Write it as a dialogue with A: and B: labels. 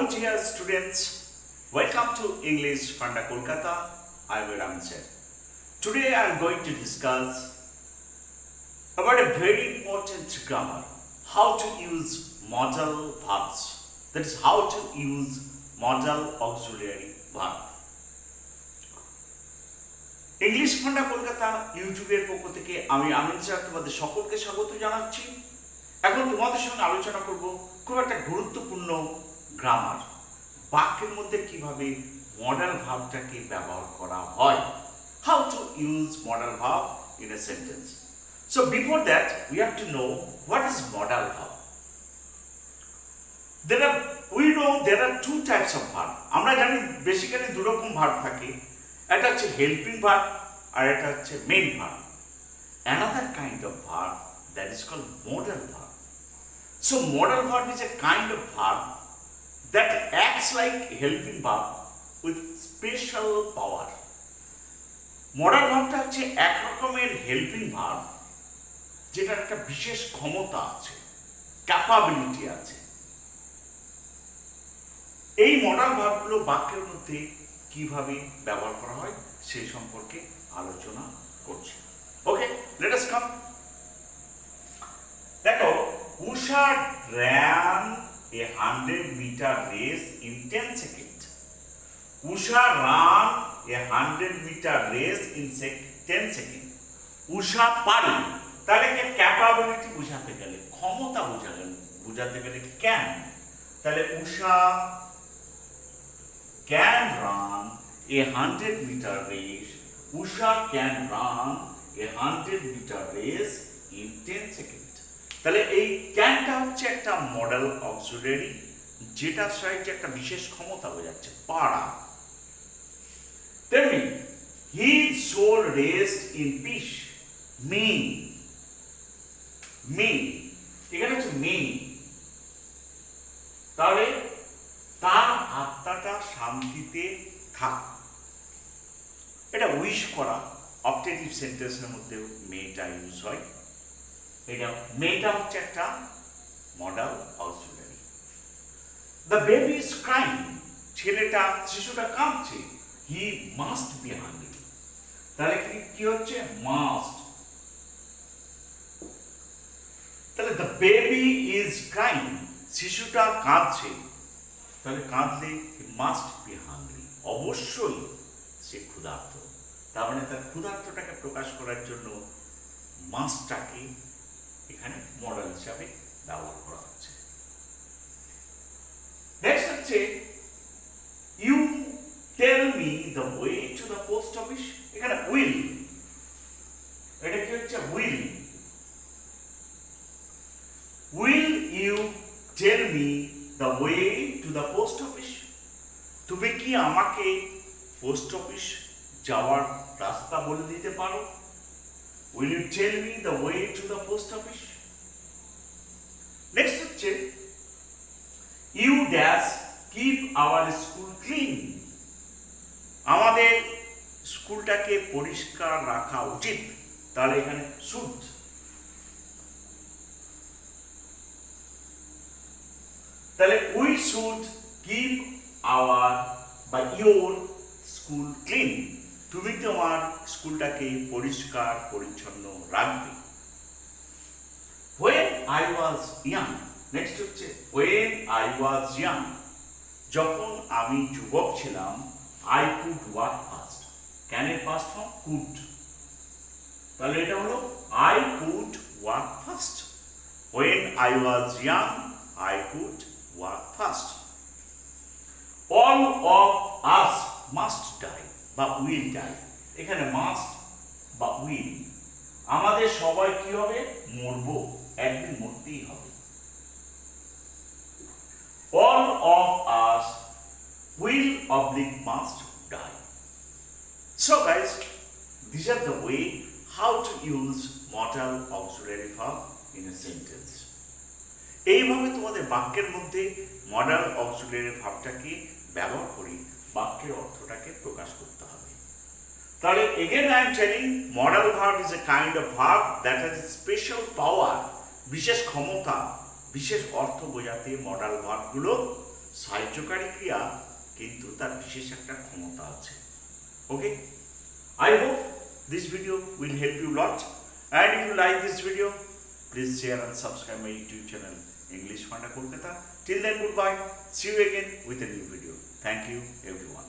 A: Hello dear students, welcome to English Funda Kolkata. I am Ramsey. Today I am going to discuss about a very important grammar, how to use modal verbs. That is how to use modal auxiliary verb. English funda Kolkata ইউটিউবের পক্ষ থেকে আমি আমিন sir তোমাদের সকলকে স্বাগত জানাচ্ছি। এখন তোমাদের সঙ্গে আলোচনা করব খুব একটা গুরুত্বপূর্ণ গ্রামার, বাক্যের মধ্যে কিভাবে মডাল ভার্বটাকে ব্যবহার করা হয়, how to use modal verb in a sentence. So before that we have to know what is modal verb. There are two types of verb. আমরা জানি বেসিক্যালি দুই রকম ভার্ব থাকে, একটা হচ্ছে হেল্পিং ভার্ব আর একটা হচ্ছে main verb. Another kind of verb that is called modal verb. So modal verb is a kind of verb that acts like helping verb with special power. Modal ভার্বটা হচ্ছে এক রকমের helping verb যেটার একটা বিশেষ ক্ষমতা আছে, ক্যাপাবিলিটি আছে। এই মডাল ভার্বগুলো বাক্যের মধ্যে কিভাবে ব্যবহার করা হয় সেই সম্পর্কে আলোচনা করছি। ওকে, লেট আস কাম। দেখো, উষা ran a 100-meter race in 10 seconds. Usha ran a 100-meter race in 10 seconds. উষা পারে, তাহলে ক্যাপাবিলিটি বোঝাতে গেলে, ক্ষমতা বোঝাতে গেলে ক্যান, তাহলে উষা can run a 100-meter race. Usha can run a 100-meter race in 10 seconds. তাহলে এই ক্যানটা হচ্ছে একটা মডাল অক্সিলারি, যেটার সাহায্যে একটা বিশেষ ক্ষমতা বোঝাচ্ছে, পারা। তেমনি his soul rest in peace. me এখানে হচ্ছে me, তাহলে তার আত্মাটা শান্তিতে থাক, এটা উইশ করা। অবজেক্টিভ সেন্টেন্সের মধ্যে মেটা ইউজ হয়। এটা মেটা হচ্ছে একটা modal auxiliary. The baby is crying, শিশুটা কাঁদছে। হি মাস্ট বি হাংরি, তাহলে কি হচ্ছে মাস্ট। তাহলে দ্য বেবি ইজ ক্রাইং, শিশুটা কাঁদছে, তাহলে কাঁদলে মাস্ট বি হাংরি, অবশ্যই সে ক্ষুধার্ত। তার মানে তার ক্ষুধার্তটাকে প্রকাশ করার জন্য মাস্টটাকে এখানে মডেল হিসাবে ব্যবহার করা হচ্ছে। নেক্সট হচ্ছে you tell me the way to the post office. এখানে উইল, এটা কি হচ্ছে will. Will you tell me the way to the post office. তুমি কি আমাকে পোস্ট অফিস যাওয়ার রাস্তা বলে দিতে পারো? Will you tell me the way to the post office? Next হচ্ছে you dash keep our school clean. আমাদের স্কুলটাকে পরিষ্কার রাখা উচিত, তাহলে এখানে should। তাহলে we should keep our বা your school clean. তুমি তোমার স্কুলটাকে পরিষ্কার পরিচ্ছন্ন রাখবে। when I was young, next হচ্ছে when I was young, যখন আমি যুবক ছিলাম। I could work fast, can এর past form could, তাহলে এটা হলো I could work fast. when I was young I could work fast. all of us must die বা will die, এখানে must বা will, আমাদের সবাই কি হবে, মরবো, একদিন মরতেই হবে। all of us will oblique must die. So guys, these are the way how to use modal auxiliary verb in a sentence. এইভাবে তোমাদের বাক্যের মধ্যে মডাল অক্সিলারি ভার্বটাকে ব্যবহার করে বাক্যের অর্থটাকে প্রকাশ করতে হবে। তাহলে again I am telling, modal verb is a kind of verb that has a special power, বিশেষ ক্ষমতা, বিশেষ অর্থ বোঝাতে মডাল ভার্বগুলো সাহায্যকারী ক্রিয়া, কিন্তু তার বিশেষ একটা ক্ষমতা আছে। ওকে, I hope this video will help you a lot, and if you like this video, please share and subscribe my YouTube channel English Funda Kolkata. Till then, goodbye. See you again with a new video. Thank you everyone.